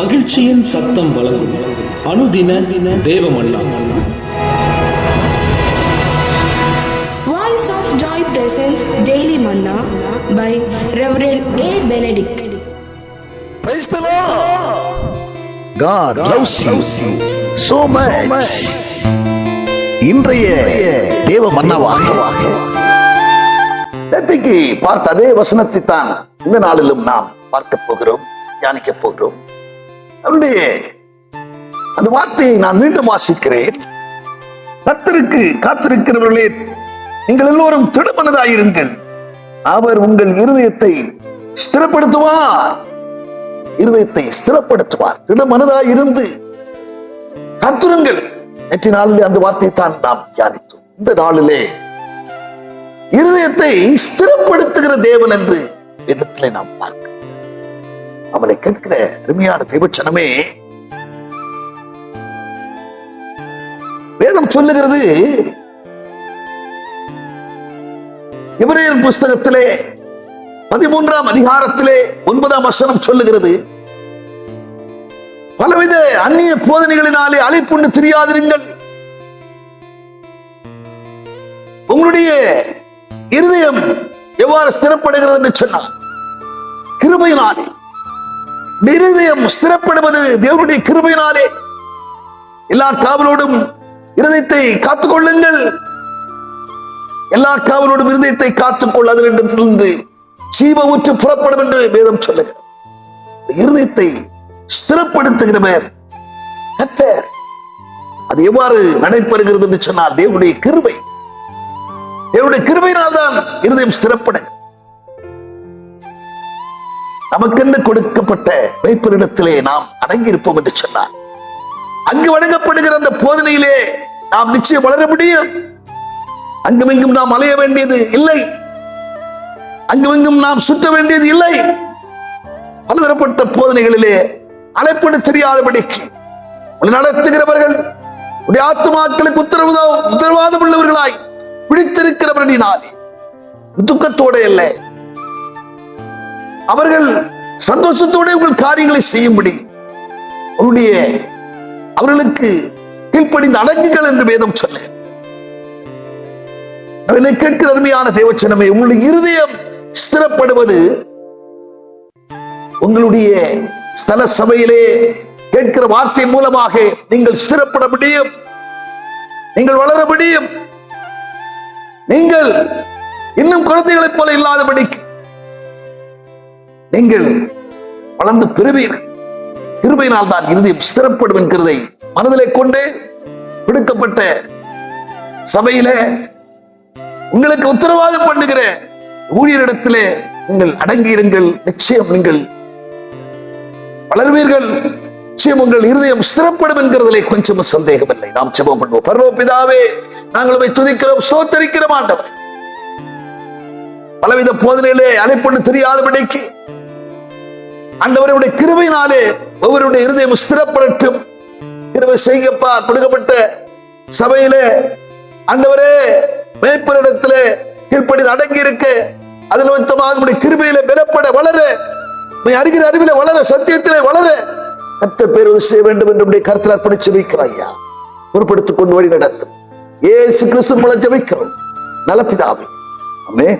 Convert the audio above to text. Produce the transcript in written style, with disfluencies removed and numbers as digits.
மகிழ்ச்சியின் சத்தம் வழங்கும் அனுதின தேவமன்னா. Voice of Joy presents Daily Manna by Reverend A. Benedict. Praise the Lord. God loves you so much. இன்றைய தேவ மன்னாவாக நேற்றைக்கு பார்த்த அதே வசனத்தை தான் இந்த நாளிலும் நாம் பார்க்க போகிறோம், தியானிக்க போகிறோம். அந்த வார்த்தையை நான் மீண்டும் வாசிக்கிறேன். கர்த்தருக்கு காத்திருக்கிறவர்களே, நீங்கள் எல்லோரும் திடமனதாயிருங்கள், அவர் உங்கள் இருதயத்தை ஸ்திரப்படுத்துவார். இருதயத்தை ஸ்திரப்படுத்துவார். திடமனதாய் இருந்து காத்திருங்கள். நேற்று நாளிலே அந்த வார்த்தையை தான் நாம் தியானித்தோம். இந்த நாளிலே இருதயத்தை ஸ்திரப்படுத்துகிற தேவன் என்று வேதத்திலே நாம் பார்க்க அவனை கேட்கிற அருமையான தேவச்சனமே, வேதம் சொல்லுகிறது, எபிரேயர் புஸ்தகத்திலே 13ஆம் அதிகாரத்திலே 9ஆம் வசனம் சொல்லுகிறது, பலவித அந்நிய போதனைகளினாலே அலைப்புண்டு திரியாதிருங்கள். உங்களுடைய இருதயம் எவ்வாறு ஸ்திரப்படுகிறது என்று சொன்னார், கிருபையினாலே. இருதயம் ஸ்திரப்படுவது தேவனுடைய கிருபையினாலே. எல்லா காவலோடும் இருதயத்தை காத்துக் கொள்ளுங்கள். எல்லா காவலோடும் இருதயத்தை காத்துக்கொள், அதனிடத்திலிருந்து ஜீவ ஊற்று புறப்படும் என்று வேதம் சொல்லுகிறது. இருதயத்தை ஸ்திரப்படுத்துகிறவர் கர்த்தர். அது எவ்வாறு நடைபெறுகிறது என்று சொன்னால், தேவனுடைய கிருபை. தேவனுடைய கிருபையினால் தான் இருதயம் ஸ்திரப்படுகிறது. நமக்கென்று கொடுக்கப்பட்ட மேய்ப்பரிடத்திலே நாம் அடங்கி இருப்போம் என்று சொன்னார், அங்கு வழங்கப்படுகிற அந்த போதனையிலே நாம் நிச்சயம் வளர முடியும். அங்குமெங்கும் நாம் அலைய வேண்டியது இல்லை, அங்குமெங்கும் நாம் சுற்ற வேண்டியது இல்லை. பலதரப்பட்ட போதனைகளிலே அலைப்பட தெரியாதபடிக்கு நடத்துகிறவர்கள் உடைய ஆத்துமாக்களுக்கு உத்தரவாதம் உள்ளவர்களாய் பிடித்திருக்கிறவர்களினாலே துக்கத்தோட இல்லை, அவர்கள் சந்தோஷத்தோட உங்கள் காரியங்களை செய்யும்படி அவர்களுக்கு கீழ்ப்படிந்து அடங்குங்கள் என்று வேதம் சொல்ல. கேட்கிற அருமையான தேவச்சனமே, உங்களுடைய இருதயம் ஸ்திரப்படுவது உங்களுடைய ஸ்தல சபையிலே கேட்கிற வார்த்தை மூலமாக நீங்கள் ஸ்திரப்பட முடியும், நீங்கள் வளர முடியும். நீங்கள் இன்னும் குழந்தைகளைப் போல இல்லாதபடிக்கு நீங்கள் வளர்ந்து பெறுவீர்கள். கிருபையினால் தான் இருதயம் ஸ்திரப்படும் என்கிறதை மனதிலே கொண்டு விடுக்கப்பட்ட சபையில உங்களுக்கு உத்தரவாதம் பண்ணுகிற ஊழியரிடத்திலே நீங்கள் அடங்கியிருங்கள். நிச்சயம் நீங்கள் வளர்வீர்கள். நிச்சயம் உங்கள் இருதயம் ஸ்திரப்படும் என்கிறதிலே கொஞ்சம் சந்தேகம் இல்லை. நாம் ஜெபம் பண்ணுவோம். பரலோக பிதாவே, நாங்கள் உம்மை துதிக்கிறோம், ஸ்தோத்திரிக்கிறோம். ஆண்டவரே, பலவித போதனையிலே அலைப்பட்டு தெரியாதபடிக்கு ஆண்டவருடைய கிருபையினாலே ஒவ்வொருடைய இருதயம் ஸ்திரப்படட்டும். கிருபை செய்யப்பா. கொடுக்கப்பட்ட சபையிலே ஆண்டவரே, மேய்ப்பரிடத்திலே கீழ்ப்படி அடங்கி இருக்க, அதில் மொத்தமாக கிருபையிலே பலப்பட, வளர, அறிகிற அறிவில வளர, சத்தியத்திலே வளர கர்த்தர் பேர் செய்ய வேண்டும் என்று கருத்தில் அர்ப்பணிச்சு வைக்கிறாயா. பொறுப்படுத்திக் கொண்டு வழி நடத்தும். இயேசு கிறிஸ்து மூலம் ஜெபிக்கிறோம் நல்ல பிதாவே, ஆமென்.